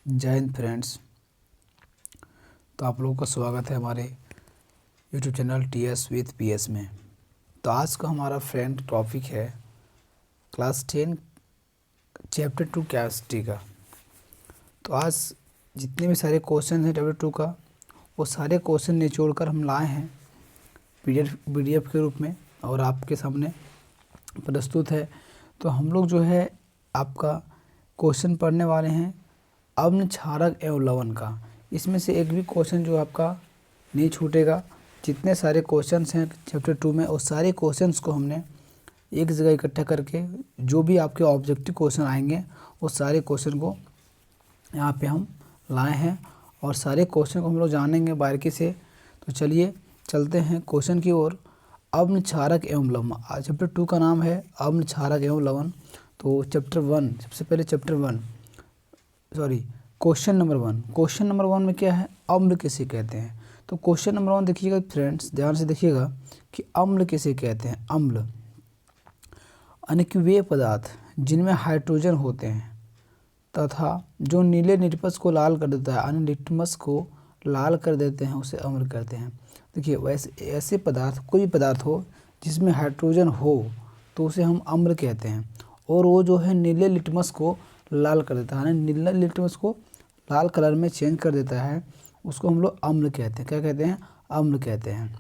जय हिंद फ्रेंड्स। तो आप लोगों का स्वागत है हमारे YouTube channel TS with PS में। तो आज का हमारा फ्रेंड टॉपिक है क्लास 10 चैप्टर 2 केमिस्ट्री का। तो आज जितने भी सारे क्वेश्चन हैं चैप्टर 2 का, वो सारे क्वेश्चन निचोड़ कर हम लाए हैं पीडीएफ के रूप में और आपके सामने प्रस्तुत है। तो हम लोग जो है आपका क्वेश्चन पढ़ने वाले हैं अम्ल क्षारक एवं लवण का। इसमें से एक भी क्वेश्चन जो आपका नहीं छूटेगा। जितने सारे क्वेश्चंस हैं चैप्टर 2 में, उस सारे क्वेश्चंस को हमने एक जगह इकट्ठा करके जो भी आपके ऑब्जेक्टिव क्वेश्चन आएंगे उस सारे क्वेश्चन को यहाँ पे हम लाए हैं और सारे क्वेश्चन को हम लोग जानेंगे बारीकी से। तो चलिए चलते हैं क्वेश्चन की ओर। अम्ल क्षारक एवं लवण, चैप्टर 2 का नाम है अम्ल क्षारक एवं लवण। तो चैप्टर 1, सबसे पहले क्वेश्चन नंबर 1। क्वेश्चन नंबर 1 में क्या है, अम्ल किसे कहते हैं। तो क्वेश्चन नंबर 1 देखिएगा फ्रेंड्स, ध्यान से देखिएगा कि अम्ल किसे कहते हैं। अम्ल यानी कि वे पदार्थ जिनमें हाइड्रोजन होते हैं तथा जो नीले लिटमस को लाल कर देता है, यानी लिटमस को लाल कर देते हैं, उसे अम्ल कहते हैं। देखिए वैसे ऐसे पदार्थ, कोई भी पदार्थ हो जिसमें हाइड्रोजन हो तो उसे हम अम्ल कहते हैं। और वो जो है नीले लिटमस को लाल कर देता है, यानी नीले लिटमस को लाल कलर में चेंज कर देता है, उसको हम लोग अम्ल कहते हैं। क्या कहते हैं? अम्ल कहते हैं।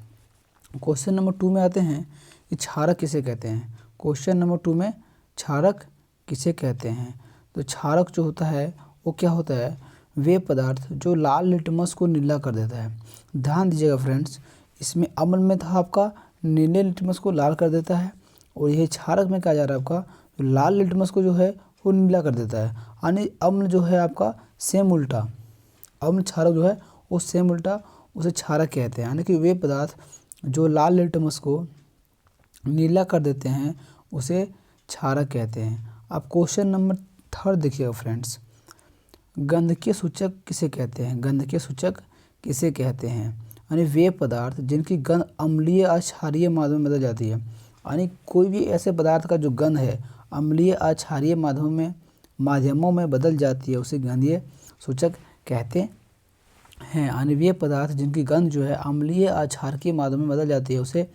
क्वेश्चन नंबर 2 में आते हैं कि क्षारक किसे कहते हैं। क्वेश्चन नंबर 2 में क्षारक किसे कहते हैं। तो क्षारक जो होता है वो क्या होता है, वे पदार्थ जो लाल लिटमस को नीला कर देता है। ध्यान दीजिएगा फ्रेंड्स, इसमें अम्ल में था आपका नीले लिटमस को लाल कर देता है और यही क्षारक में कहा जा रहा है आपका लाल लिटमस को जो है वो नीला कर देता है। यानी अम्ल जो है आपका सेम उल्टा, अम्ल क्षारक जो है वो सेम उल्टा, उसे क्षारक कहते हैं। यानी कि वे पदार्थ जो लाल लिटमस को नीला कर देते हैं उसे क्षारक कहते हैं। अब क्वेश्चन नंबर 3 देखिएगा फ्रेंड्स, गंधकीय सूचक किसे कहते हैं। गंधकीय सूचक किसे कहते हैं, यानी वे पदार्थ जिनकी गंध अम्लीय क्षारीय माध्यम में बदल जाती है। यानी कोई भी ऐसे पदार्थ का जो गंध है अम्लीय क्षारीय माध्यमों में बदल जाती है, उसे गंधीय सूचक कहते हैं। यानी वे पदार्थ जिनकी गंध जो है अम्लीय क्षारकीय माध्यम में बदल जाती है, उसे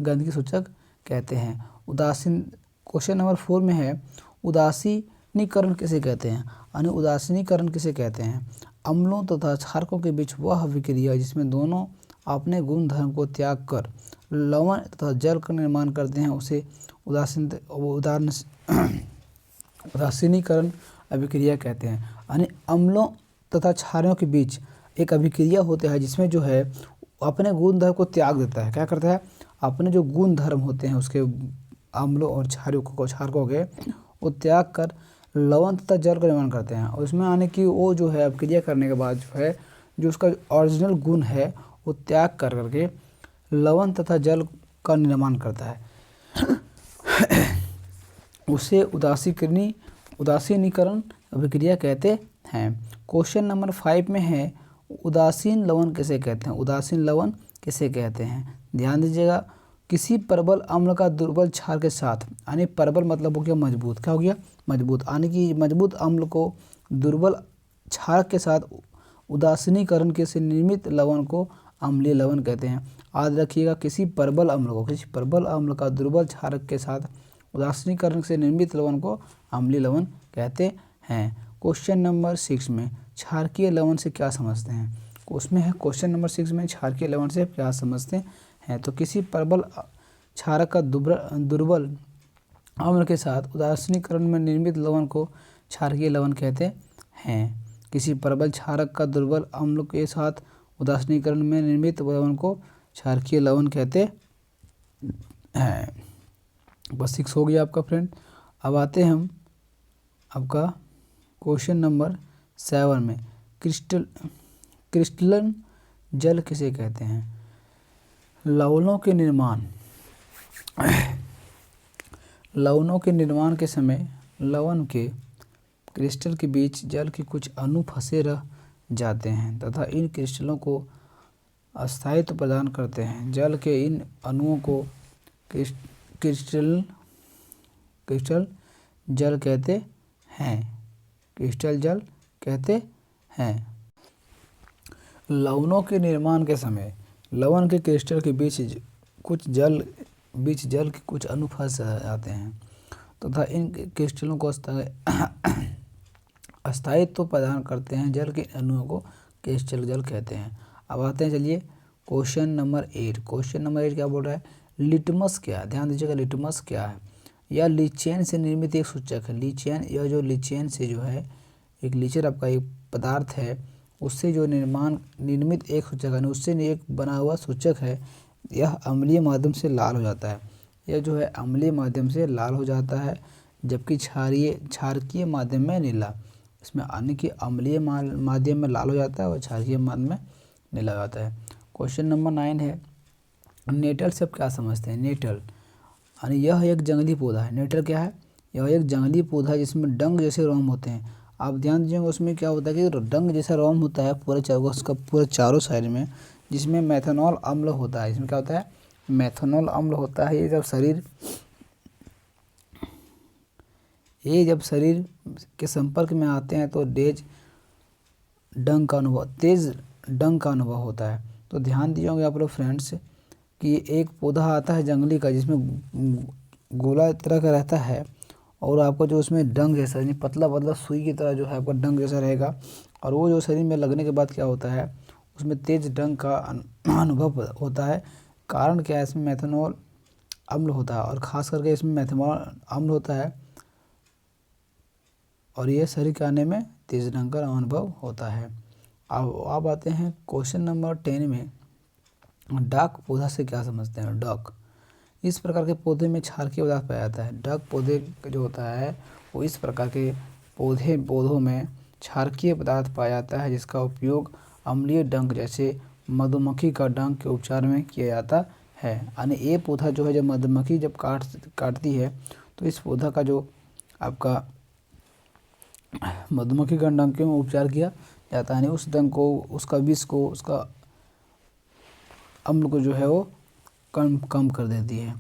गंधकीय सूचक कहते हैं। उदासीन, क्वेश्चन नंबर 4 में है उदासीनीकरण किसे कहते हैं। यानी उदासीनीकरण किसे कहते हैं, अम्लों तथा क्षारकों के बीच वह विक्रिया जिसमें दोनों अपने गुण धर्म को त्याग कर लवण तथा जल का निर्माण करते हैं, उसे उदासीनीकरण अभिक्रिया कहते हैं। यानी अम्लों तथा क्षारों के बीच एक अभिक्रिया होता है जिसमें जो है अपने गुण धर्म को त्याग देता है। क्या करता है, अपने जो गुण धर्म होते हैं उसके अम्लों और क्षारकों के वो त्याग कर लवण तथा जल का निर्माण करते हैं। और इसमें आने की वो जो है अभिक्रिया करने के बाद जो है जो उसका ओरिजिनल गुण है वो त्याग कर करके लवण तथा जल का निर्माण करता है, उसे उदासीनीकरण अभिक्रिया कहते हैं। क्वेश्चन नंबर 5 में है उदासीन लवण किसे कहते हैं। उदासीन लवण किसे कहते हैं, ध्यान दीजिएगा। किसी प्रबल अम्ल का दुर्बल क्षार के साथ, यानी प्रबल मतलब हो गया मजबूत, क्या हो गया मजबूत, यानी कि मजबूत अम्ल को दुर्बल क्षार के साथ उदासीनीकरण के से निर्मित लवण को अम्लीय लवण कहते हैं। याद रखिएगा, किसी प्रबल अम्ल का दुर्बल क्षारक के साथ उदासीनीकरण से निर्मित लवण को अम्लीय लवण कहते हैं। क्वेश्चन नंबर 6 में क्षारकीय लवण से क्या समझते हैं। उसमें है क्वेश्चन नंबर 6 में क्षारकीय लवण से क्या समझते हैं। तो किसी प्रबल क्षारक का दुर्बल अम्ल के साथ उदासीनीकरण में निर्मित लवण को क्षारकीय लवण कहते हैं। किसी प्रबल क्षारक का दुर्बल अम्ल के साथ उदासीनीकरण में निर्मित लवण को क्षारकीय लवण कहते हैं। बस 6 हो गया आपका फ्रेंड। अब आते हैं हम आपका क्वेश्चन नंबर 7 में क्रिस्टलन जल किसे कहते हैं। लवणों के निर्माण के समय लवण के क्रिस्टल के बीच जल के कुछ अणु फंसे रह जाते हैं तथा इन क्रिस्टलों को अस्थायित्व प्रदान करते हैं। जल के इन अणुओं को क्रिस्टल जल कहते हैं। क्रिस्टल जल कहते हैं। लवणों के निर्माण के समय लवण के क्रिस्टल के बीच जल के कुछ अणु फंस जाते हैं तथा इन क्रिस्टलों को अस्थायित्व प्रदान करते हैं। जल के अणुओं को क्रिस्टल जल कहते हैं। अब आते हैं, चलिए क्वेश्चन नंबर 8। क्वेश्चन नंबर 8 क्या बोल रहा है? लिटमस क्या है? ध्यान दीजिएगा, लिटमस क्या है? यह लीचेन से निर्मित एक सूचक है। लीचेन, यह जो लीचेन से जो है, एक लीचर आपका एक पदार्थ है, उससे जो निर्मित एक सूचक है, उससे एक बना हुआ सूचक है। यह अम्लीय माध्यम से लाल हो जाता है। यह जो है अम्लीय माध्यम से लाल हो जाता है, जबकि क्षारकीय माध्यम में नीला। इसमें यानी कि अम्लीय माध्यम में लाल हो जाता है और क्षारकीय माध्यम में नीला हो जाता है। क्वेश्चन नंबर 9 है, नेटल से आप क्या समझते हैं? नेटल यानी यह एक जंगली पौधा है। नेटल क्या है? यह एक जंगली पौधा है जिसमें डंक जैसे रोम होते हैं। आप ध्यान दीजिएगा, उसमें क्या होता है कि डंक जैसा रोम होता है पूरे चारों साइड में, जिसमें मेथनॉल अम्ल होता है। इसमें क्या होता है? मेथनॉल अम्ल होता है। ये जब शरीर के संपर्क में आते हैं तो तेज डंक का अनुभव होता है। तो ध्यान दीजिएगा आप लोग फ्रेंड्स कि एक पौधा आता है जंगली का, जिसमें गोला तरह का रहता है और आपको जो उसमें डंक जैसा यानी पतला सुई की तरह जो है आपका डंक जैसा रहेगा, और वो जो शरीर में लगने के बाद क्या होता है, उसमें तेज डंक का अनुभव होता है। कारण क्या है? इसमें मेथनॉल अम्ल होता है, और ख़ास करके इसमें मेथनॉल अम्ल होता है, और ये शरीर के आने में तेज डंक का अनुभव होता है। अब आते हैं क्वेश्चन नंबर 10 में, डॉक पौधा से क्या समझते हैं? डॉक, इस प्रकार के पौधे में क्षारकीय पदार्थ पाया जाता है। डॉक पौधे जो होता है वो इस प्रकार के पौधों में क्षारकीय पदार्थ पाया जाता है, जिसका उपयोग अम्लीय डंक जैसे मधुमक्खी का डंक के उपचार में किया जाता है। यानी ये पौधा जो है, जब मधुमक्खी जब काटती है तो इस पौधा का जो आपका मधुमक्खी का डंक में उपचार किया जाता है। उस डंक को, उसका विष को, उसका अम्ल को जो है वो कम कर देती है।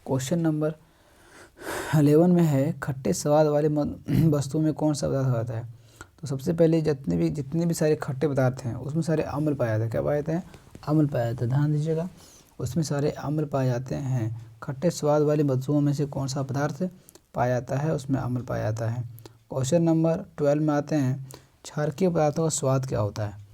क्वेश्चन नंबर 11 में है, खट्टे स्वाद वाले वस्तुओं में कौन सा पदार्थ होता है? तो सबसे पहले जितने भी सारे खट्टे पदार्थ हैं उसमें सारे अम्ल पाए जाते हैं। क्या पाए जाते हैं? अम्ल पाए जाते हैं। ध्यान दीजिएगा, उसमें सारे अम्ल पाए जाते हैं। खट्टे स्वाद वाली वस्तुओं में से कौन सा पदार्थ पाया जाता है? उसमें अम्ल पाया जाता है। क्वेश्चन नंबर 12 में आते हैं, क्षारकीय पदार्थों का स्वाद क्या होता है?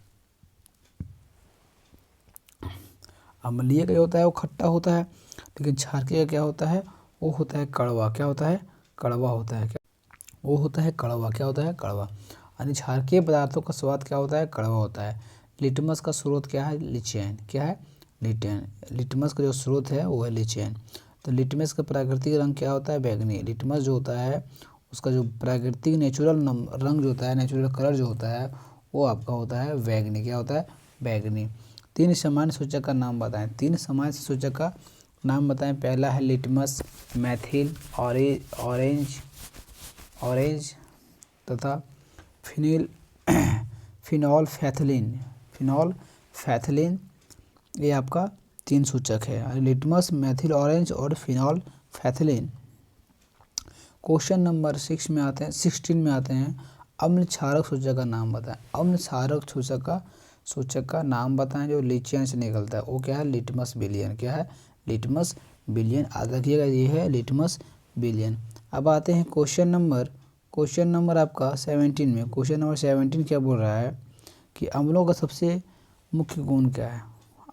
अम्लीय का होता है वो खट्टा होता है, लेकिन क्षारकीय का क्या होता है? वो होता है कड़वा। क्या होता है? कड़वा होता है। क्या वो होता है? कड़वा। क्या होता है? कड़वा। यानी क्षारकीय पदार्थों का स्वाद क्या होता है? कड़वा होता है। लिटमस का स्रोत क्या है? लीचेन। क्या है? लिटमस का जो स्रोत है वो है लीचेन। तो लिटमस का प्राकृतिक रंग क्या होता है? बैंगनी। लिटमस जो होता है उसका जो प्राकृतिक नेचुरल रंग जो होता है, नेचुरल कलर जो होता है, वो आपका होता है बैंगनी। क्या होता है? बैंगनी। 3 सामान्य सूचक का नाम बताएं। 3 सामान्य सूचक का नाम बताएं। पहला है लिटमस, मैथिल, ऑरेंज तथा फिनॉल फैथलिन। ये आपका 3 सूचक है, लिटमस, मैथिल, ऑरेंज और फिनॉल फैथलिन। क्वेश्चन नंबर 16 में आते हैं, अम्ल क्षारक सूचक का नाम बताएं। अम्ल क्षारक सूचक का नाम बताएं जो लीचेन से निकलता है। वो क्या है? लिटमस विलियन। क्या है? लिटमस विलियन। याद रखिएगा, ये है लिटमस विलियन। अब आते हैं क्वेश्चन नंबर आपका 17 में। क्वेश्चन नंबर 17 क्या बोल रहा है कि अम्लों का सबसे मुख्य गुण क्या है?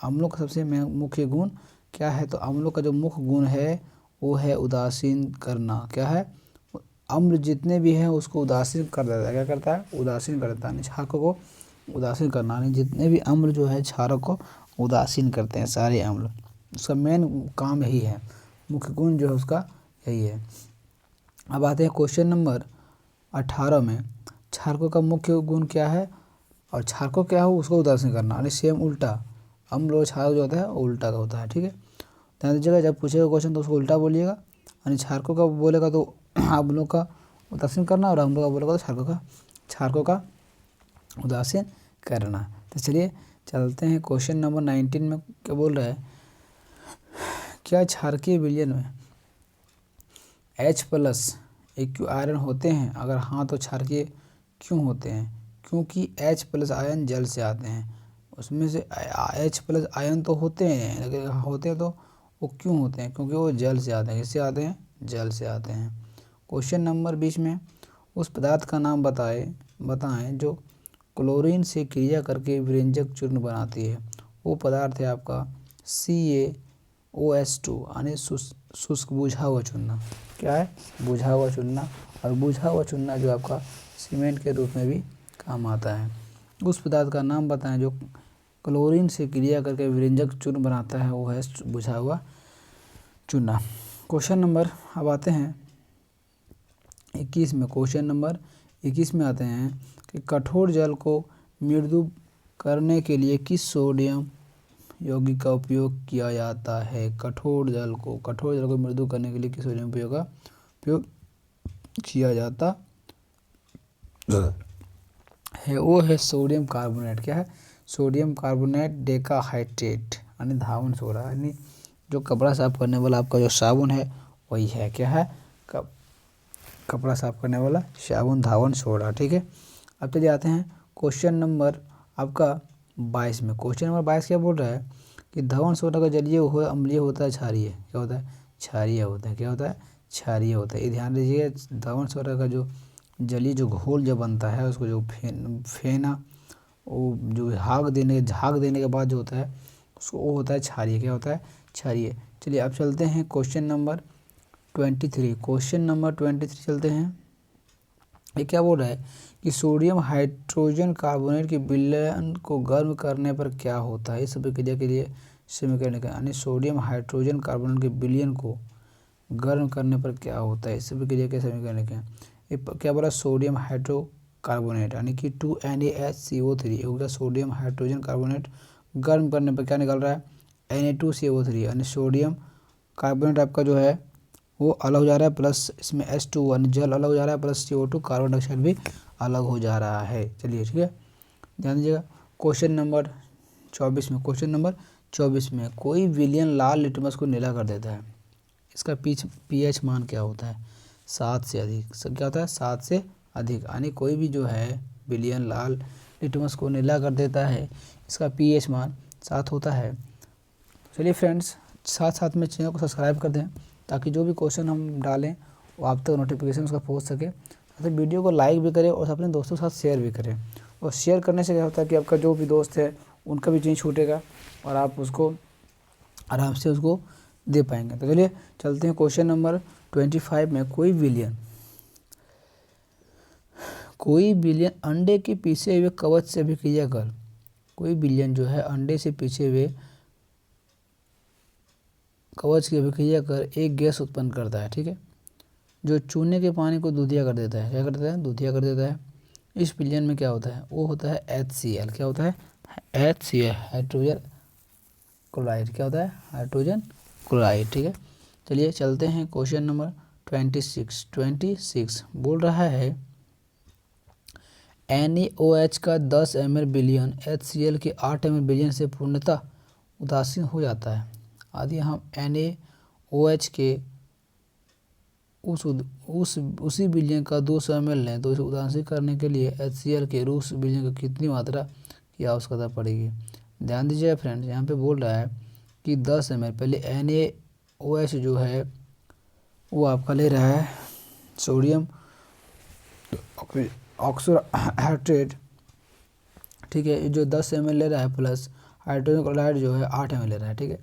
अम्लों का सबसे मुख्य गुण क्या है? तो अम्लों का जो मुख्य गुण है वो है उदासीन करना। क्या है? अम्ल जितने भी हैं उसको उदासीन कर देता है। क्या करता है? उदासीन कर देता है। क्षारकों को उदासीन करना, यानी जितने भी अम्ल जो है क्षारक को उदासीन करते हैं सारे अम्ल। उसका मेन काम यही है, मुख्य गुण जो है उसका यही है। अब आते हैं क्वेश्चन नंबर 18 में, क्षारकों का मुख्य गुण क्या है और क्षारकों क्या हो उसको उदासीन करना, यानी सेम उल्टा। अम्ल और क्षारक जो होता है वो उल्टा का होता है। ठीक है, ध्यान दीजिएगा, जब पूछेगा क्वेश्चन तो उसको उल्टा बोलिएगा। यानी क्षारकों का बोलेगा तो अम्लों का उदासीन करना, और अम्लों का बोलेगा तो क्षारकों का उदासीन करना। तो चलिए चलते हैं क्वेश्चन नंबर 19 में। क्या बोल रहा है, क्या क्षारकीय विलयन में H+ एक्यू आयरन होते हैं? अगर हाँ तो क्षारकीय क्यों होते हैं? क्योंकि H प्लस आयन जल से आते हैं। उसमें से H प्लस आयन तो होते हैं, लेकिन होते हैं तो वो क्यों होते हैं? क्योंकि वो जल से आते हैं। किससे आते हैं? जल से आते हैं। क्वेश्चन नंबर 20 में उस पदार्थ का नाम बताएं जो क्लोरीन से क्रिया करके विरंजक चूर्ण बनाती है। वो पदार्थ है आपका CaOH2 यानी शुष्क बुझा हुआ चूना। क्या है? बुझा हुआ चूना। और बुझा हुआ चूना जो आपका सीमेंट के रूप में भी काम आता है। उस पदार्थ का नाम बताएं जो क्लोरीन से क्रिया करके विरंजक चूर्ण बनाता है। वो है बुझा हुआ चूना। क्वेश्चन नंबर अब आते हैं 21 में। क्वेश्चन नंबर 21 में आते हैं कि कठोर जल को मृदु करने के लिए किस सोडियम यौगिक का उपयोग किया जाता है? कठोर जल को मृदु करने के लिए किस सोडियम उपयोग किया जाता है? वो है सोडियम कार्बोनेट। क्या है? सोडियम कार्बोनेट डेकाहाइड्रेट यानी धावन सोडा। यानी जो कपड़ा साफ करने वाला आपका जो साबुन है वही है। क्या है? कपड़ा साफ करने वाला साबुन, धावन सोडा। ठीक है। अब चलिए आते हैं क्वेश्चन नंबर आपका 22 में। क्वेश्चन नंबर 22 क्या बोल रहा है कि धावन सोडा का जलीय अम्लीय होता है क्षारीय। क्या होता है? क्षारीय होता है। क्या होता है? क्षारीय होता है। ये ध्यान दीजिए, धावन सोडा का जो जलीय जो घोल जो बनता है उसको जो फेना वो जो झाग देने के बाद जो होता है उसको वो होता है क्षारीय। क्या होता है? क्षारीय। चलिए अब चलते हैं क्वेश्चन नंबर 23। क्वेश्चन नंबर 23 चलते हैं। ये क्या बोल रहा है कि सोडियम हाइड्रोजन कार्बोनेट के विलयन को गर्म करने पर क्या होता है? इस प्रक्रिया के लिए समीकरण क्या? यानी सोडियम हाइड्रोजन कार्बोनेट के विलयन को गर्म करने पर क्या होता है? इस प्रक्रिया के समीकरण क्या? ये क्या बोला? सोडियम हाइड्रोकार्बोनेट यानी कि 2NaHCO3 हो गया। सोडियम हाइड्रोजन कार्बोनेट गर्म करने पर क्या निकल रहा है? Na2CO3 यानी सोडियम कार्बोनेट आपका जो है वो अलग हो जा रहा है, प्लस इसमें H2O जल अलग हो जा रहा है, प्लस CO2 कार्बन डाइऑक्साइड भी अलग हो जा रहा है। चलिए ठीक है, ध्यान दीजिएगा। क्वेश्चन नंबर 24 में। क्वेश्चन नंबर 24 में कोई विलयन लाल लिटमस को नीला कर देता है। इसका pH मान क्या होता है? 7 से अधिक। क्या होता है? 7 से अधिक। यानी कोई भी जो है विलयन लाल लिटमस को नीला कर देता है, इसका pH मान 7 होता है। चलिए फ्रेंड्स, साथ साथ में चैनल को सब्सक्राइब कर दें ताकि जो भी क्वेश्चन हम डालें वो आप तक नोटिफिकेशन उसका पहुंच सके। तो वीडियो को लाइक भी करें और अपने दोस्तों के साथ शेयर भी करें। और शेयर करने से क्या होता है कि आपका जो भी दोस्त है उनका भी चीज़ छूटेगा और आप उसको आराम से उसको दे पाएंगे। तो चलिए चलते हैं क्वेश्चन नंबर 25 में। कोई बिलियन अंडे के पीछे हुए कवच से अभिक्रिया कर। कोई बिलियन जो है अंडे से पीछे हुए कवच की अभिक्रिया कर एक गैस उत्पन्न करता है। ठीक है, जो चूने के पानी को दूधिया कर देता है। क्या कर देता है? दूधिया कर देता है। इस बिलियन में क्या होता है? वो होता है HCl। क्या होता है? HCl hydrogen chloride. क्या होता है? Hydrogen chloride. ठीक है, चलिए चलते हैं क्वेश्चन नंबर 26 बोल रहा है NaOH का 10 ml बिलियन HCl के 8 ml बिलियन से पूर्णतः उदासीन हो जाता है। यदि हम NaOH के उसी बिलियन का 200 ml लें तो इसे उदासीन करने के लिए HCl के उस बिलियन की कितनी मात्रा की आवश्यकता पड़ेगी? ध्यान दीजिए फ्रेंड्स, यहाँ पे बोल रहा है कि 10 ml। पहले NaOH जो है वो आपका ले रहा है सोडियम ऑक्सीहाइड्रेट। ठीक है, जो 10 ml ले रहा है प्लस हाइड्रोजन क्लोराइड जो है 8 ml ले रहा है। ठीक है,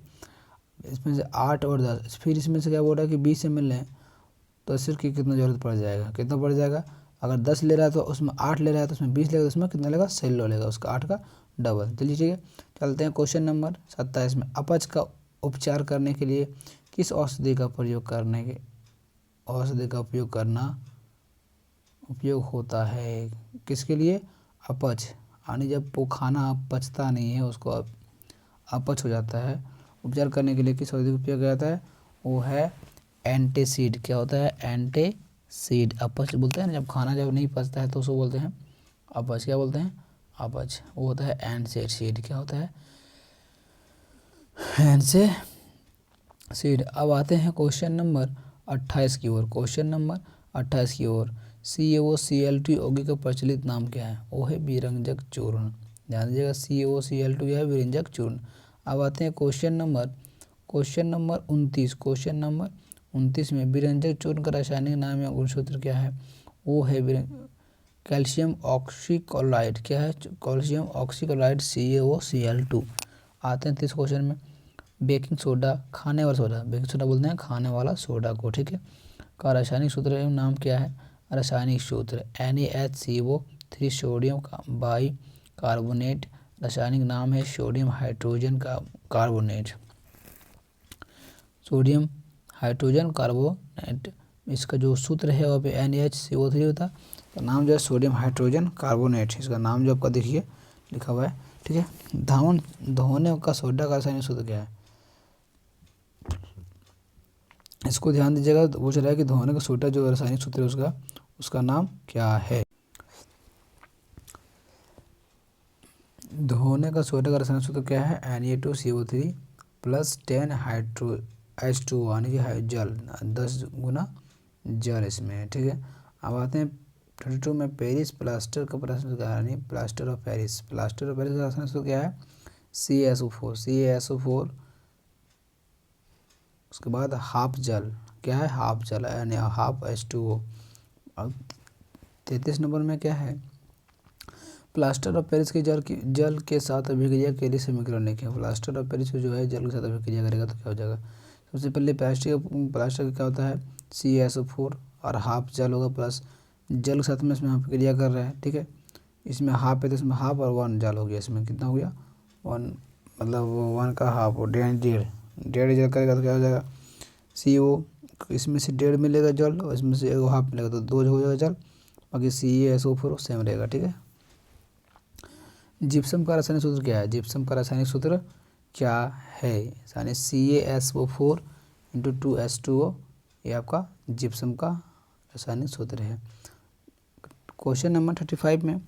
इसमें से 8 और 10, फिर इसमें से क्या बोल रहा है कि 20 ml लें तो सिर्फ की कितना ज़रूरत पड़ जाएगा? कितना पड़ जाएगा? अगर 10 ले रहा है तो उसमें 8 ले रहा है तो उसमें 20 लेगा, तो उसमें कितना लेगा? 16 लेगा, उसका 8 का डबल। चलिए ठीक है, चलते हैं क्वेश्चन नंबर 27 में। अपच का उपचार करने के लिए किस औषधि का उपयोग होता है? किसके लिए? अपच, यानी जब वो खाना पचता नहीं है उसको अपच हो जाता है, उपचार करने के लिए किस औषधि का उपयोग किया जाता है? वो है एंटीसीड। क्या होता है? एंटीसीड। अपच बोलते हैं ना, जब खाना जब नहीं पचता है तो उसको बोलते हैं अपच। क्या बोलते हैं? अपच। वो होता है एंटीसीड। क्या होता है? एंटीसीड। अब आते हैं क्वेश्चन नंबर 28 की ओर। क्वेश्चन नंबर 28 की ओर। CaOCl2 का प्रचलित नाम क्या है? वो है विरंजक चूर्ण। ध्यान दीजिएगा, CaOCl2 है विरंजक चूर्ण। अब आते हैं क्वेश्चन नंबर 29। क्वेश्चन नंबर 29 में विरंजक चूर्ण का रासायनिक नाम या गुणसूत्र क्या है? वो है कैल्शियम ऑक्सीक्लोराइड। क्या है? Calcium oxychloride CaOCl2। आते हैं 30 क्वेश्चन में, बेकिंग सोडा, खाने वाला सोडा, बेकिंग सोडा बोलते हैं खाने वाला सोडा को, ठीक है, का रासायनिक सूत्र एवं नाम क्या है? रासायनिक सूत्र NaHCO3 सोडियम का बाई कार्बोनेट। रासायनिक नाम है सोडियम हाइड्रोजन का कार्बोनेट, सोडियम हाइड्रोजन कार्बोनेट। इसका जो सूत्र है वहाँ पे NaHCO3 होता है, तो नाम जो है सोडियम हाइड्रोजन कार्बोनेट, इसका नाम जो आपका देखिए लिखा हुआ है, ठीक है। धोने का सोडा का रासायनिक सूत्र क्या है? इसको ध्यान दीजिएगा, पूछ रहा है कि धोने का सोडा जो रासायनिक सूत्र है उसका नाम क्या है? धोने का सोडा का रासायनिक सूत्र क्या है? Na2CO3 प्लस 10 H2O यानी कि जल, 10 गुना जल इसमें है, ठीक है। अब आते हैं 32 में, पेरिस प्लास्टर का रासायनिक सूत्र यानी plaster of Paris. Plaster of Paris का रासायनिक सूत्र क्या है? CaSO4। उसके बाद हाफ जल, क्या है? हाफ जल यानी हाफ H2O। अब 33 नंबर में क्या है? प्लास्टर ऑफ पेरिस के जल के साथ अभिक्रिया के लिए समीकरण लिखें। प्लास्टर ऑफ पेरिस जो है जल के साथ अभिक्रिया करेगा तो क्या हो जाएगा? सबसे पहले प्लास्टर का क्या होता है? CaSO4 और हाफ जल होगा, प्लस जल के साथ में इसमें अभिक्रिया कर रहा है, ठीक है। इसमें हाफ है तो इसमें हाफ और 1 जल हो गया, इसमें कितना हो गया? 1, मतलब 1 का हाफ और 1.5 जल करेगा तो क्या हो जाएगा? CO, इसमें से 1.5 मिलेगा जल और इसमें से 1 हाफ मिलेगा तो 2 हो जाएगा जल, बाकी CaSO4 सेम रहेगा, ठीक है। जिप्सम का रासायनिक सूत्र क्या है? जिप्सम का रासायनिक सूत्र क्या है? यानी CaSO4 × 2H2O, ये आपका जिप्सम का रासायनिक सूत्र है। क्वेश्चन नंबर 35 में,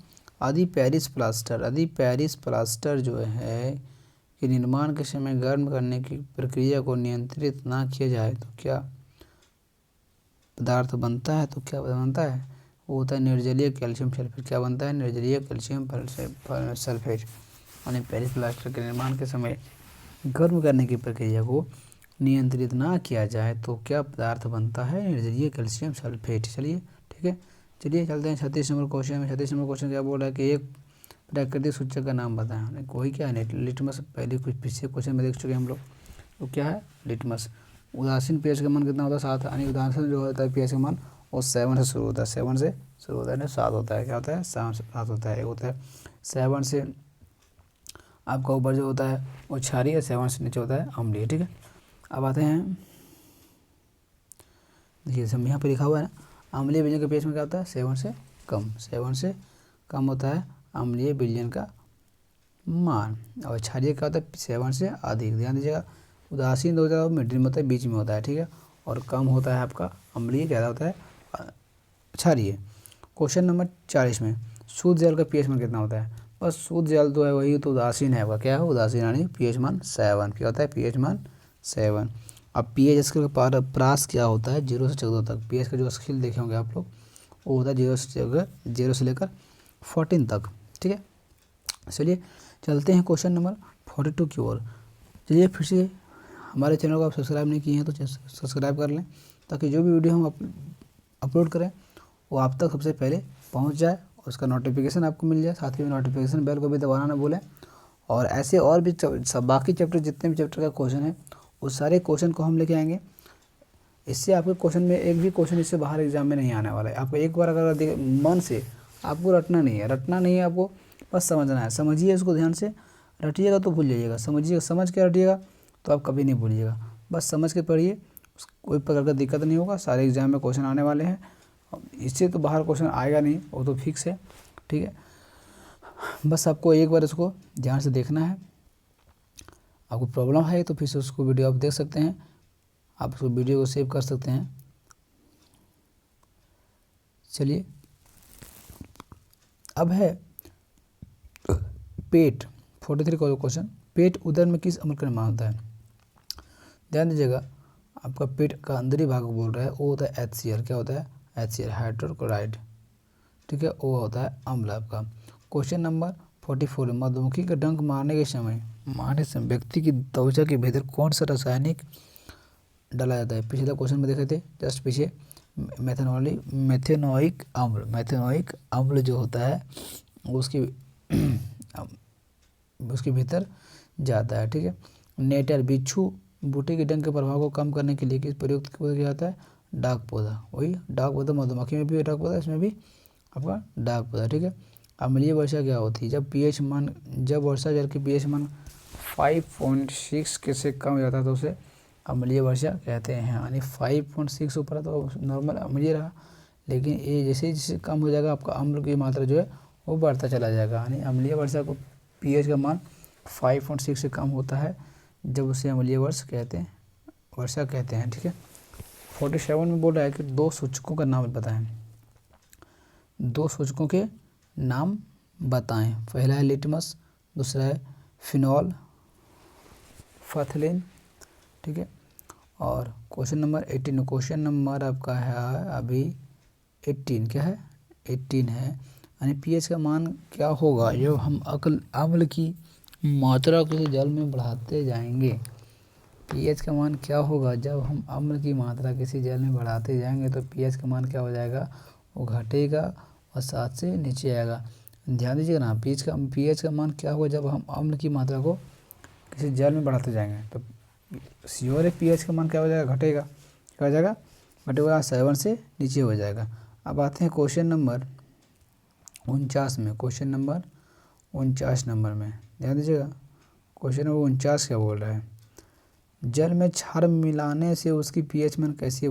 यदि पेरिस प्लास्टर जो है कि निर्माण के समय गर्म करने की प्रक्रिया को नियंत्रित ना किया जाए तो क्या पदार्थ बनता है? तो क्या बनता है? वो होता है निर्जलीय कैल्शियम सल्फेट। क्या बनता है? निर्जलीय कैल्शियम सल्फेट। यानी पेरिस प्लास्टर के निर्माण के समय गर्म करने की प्रक्रिया को नियंत्रित ना किया जाए तो क्या पदार्थ बनता है? निर्जलीय कैल्शियम सल्फेट। चलिए, ठीक है, चलिए चलते हैं 36 नंबर क्वेश्चन में। 36 नंबर क्वेश्चन क्या बोल रहा है कि एक प्राकृतिक सूचक का नाम बताएं। कोई क्या है? लिटमस। पहले कुछ पिछले क्वेश्चन में देख चुके हैं हम लोग, तो क्या है? लिटमस। उदासीन pH का मान कितना होता है? 7। यानी उदासीन जो होता है pH का मान वो 7 से शुरू होता है, 7 से शुरू होता है, 7 होता है। क्या होता है? 7 होता है। एक होता है 7 से आपका ऊपर जो होता है वो क्षारीय है, 7 से नीचे होता है अम्लीय, ठीक है। अब आते हैं, देखिए यहाँ पे लिखा हुआ है ना, अम्लीय विलयन के pH में क्या होता है? 7 से कम, 7 से कम होता है अम्लीय विलयन का मान, और क्षारीय क्या होता है? 7 से अधिक। ध्यान दीजिएगा, उदासीन होता है मिडियम होता है, बीच में होता है, ठीक है, और कम होता है आपका अम्लीय, ज़्यादा होता है क्षारीय। क्वेश्चन नंबर 40 में, शुद्ध जल का pH मान कितना होता है? बस शुद्ध जल तो है वही, तो उदासीन है आपका, क्या है? उदासीन, यानी pH मान 7। क्या होता है? pH मान 7। अब pH स्केल का प्रास क्या होता है? 0 से 14 तक। pH का जो स्केल देखे होंगे आप लोग, वो होता है 0 से लेकर 14 तक, ठीक है। चलिए चलते हैं क्वेश्चन नंबर 42 की ओर। चलिए फिर से, हमारे चैनल को आप सब्सक्राइब नहीं किए हैं तो सब्सक्राइब कर लें, ताकि जो भी वीडियो हम अपलोड करें वो आप तक सबसे पहले पहुंच जाए और उसका नोटिफिकेशन आपको मिल जाए। साथ ही में नोटिफिकेशन बेल को भी दबाना ना भूलें। और ऐसे और भी बाकी चैप्टर, जितने भी चैप्टर का क्वेश्चन है, उस सारे क्वेश्चन को हम लेके आएंगे। इससे आपके क्वेश्चन में एक भी क्वेश्चन इससे बाहर एग्जाम में नहीं आने वाला है। आपको एक बार अगर मन से, आपको रटना नहीं है आपको, बस समझना है। समझिए इसको ध्यान से, रटिएगा तो भूल जाइएगा, समझिएगा, समझ के रटिएगा तो आप कभी नहीं भूलिएगा। बस समझ के पढ़िए, कोई प्रकार का दिक्कत नहीं होगा। सारे एग्जाम में क्वेश्चन आने वाले हैं, इससे तो बाहर क्वेश्चन आएगा नहीं, वो तो फिक्स है, ठीक है। बस आपको एक बार इसको ध्यान से देखना है। आपको प्रॉब्लम है तो फिर से उसको वीडियो आप देख सकते हैं, आप उसको वीडियो को सेव कर सकते हैं। चलिए, अब है पेट। 43 का क्वेश्चन, पेट उदर में किस अम्ल का निर्माण होता है? ध्यान दीजिएगा, आपका पेट का अंदरी भाग बोल रहा है, वो होता है HCl। क्या होता है? HCl, hydrochloride. ठीक है, वो होता है अम्ल आपका। क्वेश्चन नंबर 44, मधुमक्खी का डंक मारने से व्यक्ति की त्वचा के भीतर कौन सा रासायनिक डाला जाता है। पिछला क्वेश्चन में देखे थे जस्ट पीछे, मेथेनोइक अम्ल जो होता है उसकी उसके भीतर जाता है, ठीक है। नेटर बिच्छू बूटे के डंक के प्रभाव को कम करने के लिए किस प्रयुक्त किया जाता है, डाक पौधा। वही डाक पौधा, मधुमक्खी में भी डाक पौधा, इसमें भी आपका डाक पौधा, ठीक है। अम्लीय वर्षा क्या होती है, जब वर्षा जल की pH मान 5.6 के से कम हो जाता है तो उसे अम्लीय वर्षा कहते हैं। यानी 5.6 ऊपर है तो नॉर्मल अम्लीय रहा, लेकिन ये जैसे जैसे कम हो जाएगा आपका अम्ल की मात्रा जो है वो बढ़ता चला जाएगा। यानी अम्लीय वर्षा को pH का मान 5.6 से कम होता है जब उसे अम्लीय वर्षा कहते हैं, ठीक है। 47 में बोल रहा है कि 2 सूचकों का नाम बताएं। 2 सूचकों के नाम बताएं। पहला है लिटमस, दूसरा है फिनॉल फथलिन, ठीक है। और क्वेश्चन नंबर 18, क्वेश्चन नंबर आपका है अभी 18, क्या है 18 है। यानी pH का मान क्या होगा जब हम अम्ल की मात्रा को जल में बढ़ाते जाएंगे। pH का मान क्या होगा जब हम अम्ल की मात्रा किसी जल में बढ़ाते जाएंगे तो pH का मान क्या हो जाएगा, वो घटेगा और 7 से नीचे आएगा। ध्यान दीजिएगा ना, pH का मान क्या होगा जब हम अम्ल की मात्रा को किसी जल में बढ़ाते जाएंगे तो श्योर है pH का मान क्या हो जाएगा, घटेगा। क्या हो जाएगा, घटेगा, 7 से नीचे हो जाएगा। अब आते हैं क्वेश्चन नंबर 49 में। क्वेश्चन नंबर 49 नंबर में ध्यान दीजिएगा, क्वेश्चन नंबर 49 क्या बोल रहा है, जल में क्षार मिलाने से उसकी pH मान कैसी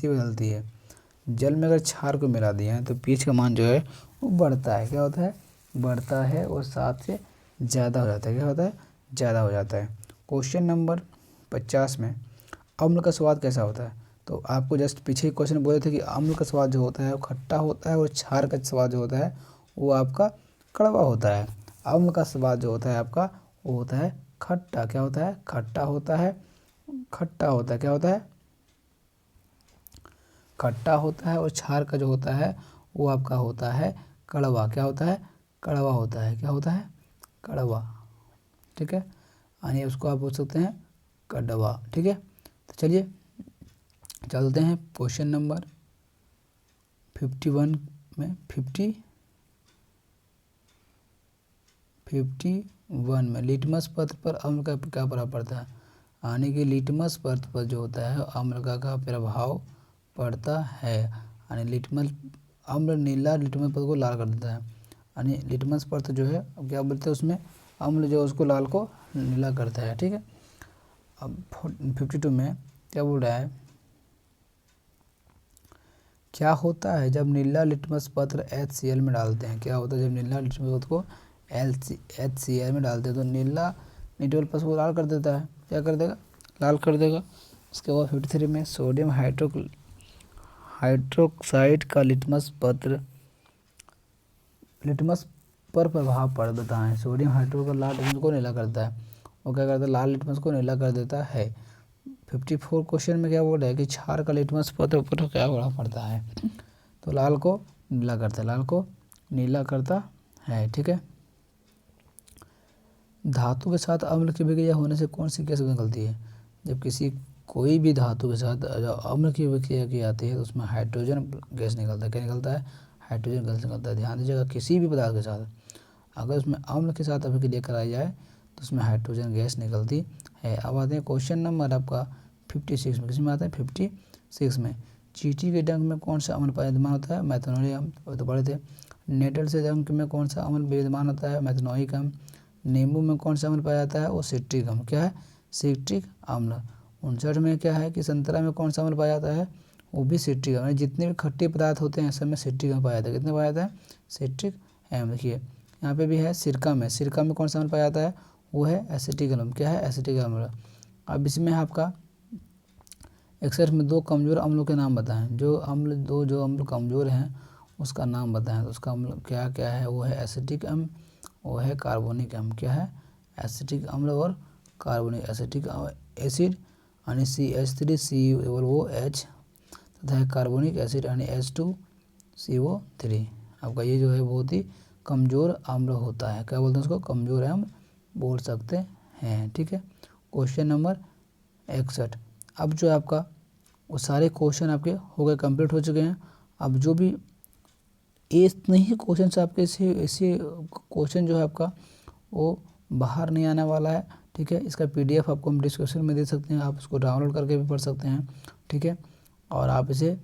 बदलती है। जल में अगर क्षार को मिला दिया है तो pH का मान जो है वो बढ़ता है। क्या होता है, बढ़ता है और 7 से ज़्यादा हो जाता है। क्या होता है, ज़्यादा हो जाता है। क्वेश्चन नंबर 50 में अम्ल का स्वाद कैसा होता है। तो आपको जस्ट पीछे क्वेश्चन बोले थे कि अम्ल का स्वाद जो होता है वो खट्टा होता है और क्षार का स्वाद जो होता है वो आपका कड़वा होता है। अम्ल का स्वाद जो होता है आपका वो होता है खट्टा। क्या होता है, खट्टा होता है, खट्टा होता है। क्या होता है, खट्टा होता है। और क्षार का जो होता है वो आपका होता है कड़वा। क्या होता है, कड़वा होता है। क्या होता है, कड़वा, ठीक है। यानी उसको आप बोल सकते हैं कड़वा, ठीक है। तो चलिए चलते हैं क्वेश्चन नंबर 51 में। 51 में लिटमस पत्र पर अम्ल का क्या प्रभाव पड़ता है। यानी कि लिटमस पत्र पर जो होता है अम्ल का प्रभाव पड़ता है। यानी अम्ल नीला लिटमस पत्र को लाल कर देता है। यानी लिटमस पत्र जो है अब क्या बोलते हैं उसमें अम्ल जो उसको लाल को नीला करता है, ठीक है। अब 52 में क्या बोल रहा है, क्या होता है जब नीला लिटमस पत्र HCl में डालते हैं। क्या होता है जब नीला लिटमस पत्र को HCl में डालते हैं तो नीला लिटमस पत्र को लाल कर देता है। क्या कर देगा, लाल कर देगा। उसके बाद 53 में सोडियम हाइड्रोक्साइड का लिटमस पर प्रभाव पड़ देता है। सोडियम हाइड्रोक्साइड का लाल लिटमस को नीला करता है। वो क्या करता है, लाल लिटमस को नीला कर देता है। 54 क्वेश्चन में क्या बोल रहा है कि क्षार का लिटमस पत्र पर क्या प्रभाव पड़ता है। तो लाल को नीला करता है, लाल को नीला करता है, ठीक है। धातु के साथ अम्ल की अभिक्रिया होने से कौन सी गैस निकलती है। जब कोई भी धातु के साथ अम्ल की अभिक्रिया की जाती है तो उसमें हाइड्रोजन गैस निकलता है। क्या निकलता है, हाइड्रोजन गैस निकलता है। ध्यान दीजिएगा, किसी भी पदार्थ के साथ अगर उसमें अम्ल के साथ अभिक्रिया कराई जाए तो उसमें हाइड्रोजन गैस निकलती है। अब आते हैं क्वेश्चन नंबर आपका 56 में। किसमें आता है, 56 में। चींटी के डंक में कौन सा अम्ल विद्यमान होता है, मेथनॉलिक अम्ल, तो पढ़े थे। नेटल से डंक में कौन सा अम्ल विद्यमान होता है, मेथनॉलिक अम्ल। नींबू में कौन सा अम्ल पाया जाता है, वो सिट्रिक अम्ल। क्या है, सिट्रिक अम्ल। 59 में क्या है कि संतरा में कौन सा अम्ल पाया जाता है, वो भी सिट्रिक अम्ल। जितने भी खट्टे पदार्थ होते हैं सब में सिट्रिक अम्ल पाया जाता है। कितने पाया जाता है, सिट्रिक अम्ल। देखिए यहाँ पे भी है सिरका में कौन सा अम्ल पाया जाता है, वो है एसिटिक अम्ल। क्या है, एसिटिक अम्ल। अब इसमें आपका 61 में 2 कमज़ोर अम्लों के नाम बताएं। जो अम्ल कमज़ोर हैं उसका नाम बताएं। तो उसका अम्ल क्या क्या है, वो है एसिटिक अम्ल, वो है कार्बोनिक अम्ल। क्या है, एसिटिक अम्ल और कार्बोनिक एसिटिक एसिड यानी CH3COOH तथा कार्बोनिक एसिड यानी H2CO3। आपका ये जो है बहुत ही कमज़ोर अम्ल होता है। क्या बोलते हैं उसको? कमज़ोर अम्ल बोल सकते हैं। ठीक है, क्वेश्चन नंबर 61। अब जो है आपका वो सारे क्वेश्चन आपके हो गए, कंप्लीट हो चुके हैं। अब जो भी इतने ही क्वेश्चन से आपके ऐसे क्वेश्चन जो है आपका वो बाहर नहीं आने वाला है। ठीक है, इसका PDF आपको हम डिस्क्रिप्शन में दे सकते हैं, आप उसको डाउनलोड करके भी पढ़ सकते हैं। ठीक है, और आप इसे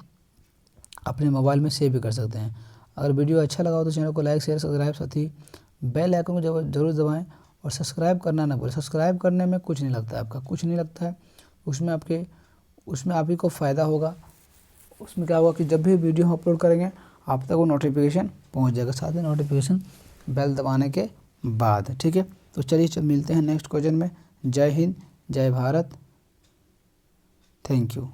अपने मोबाइल में सेव भी कर सकते हैं। अगर वीडियो अच्छा लगा हो तो चैनल को लाइक शेयर सब्सक्राइब, साथ ही बेल आइकन को जरूर दबाएं और सब्सक्राइब करना ना भूलें। सब्सक्राइब करने में कुछ नहीं लगता है, आपका कुछ नहीं लगता है, उसमें आप ही को फ़ायदा होगा। उसमें क्या होगा कि जब भी वीडियो हम अपलोड करेंगे आप तक वो नोटिफिकेशन पहुंच जाएगा, साथ ही नोटिफिकेशन बेल दबाने के बाद। ठीक है, तो चलिए मिलते हैं नेक्स्ट क्वेश्चन में। जय हिंद, जय भारत, थैंक यू।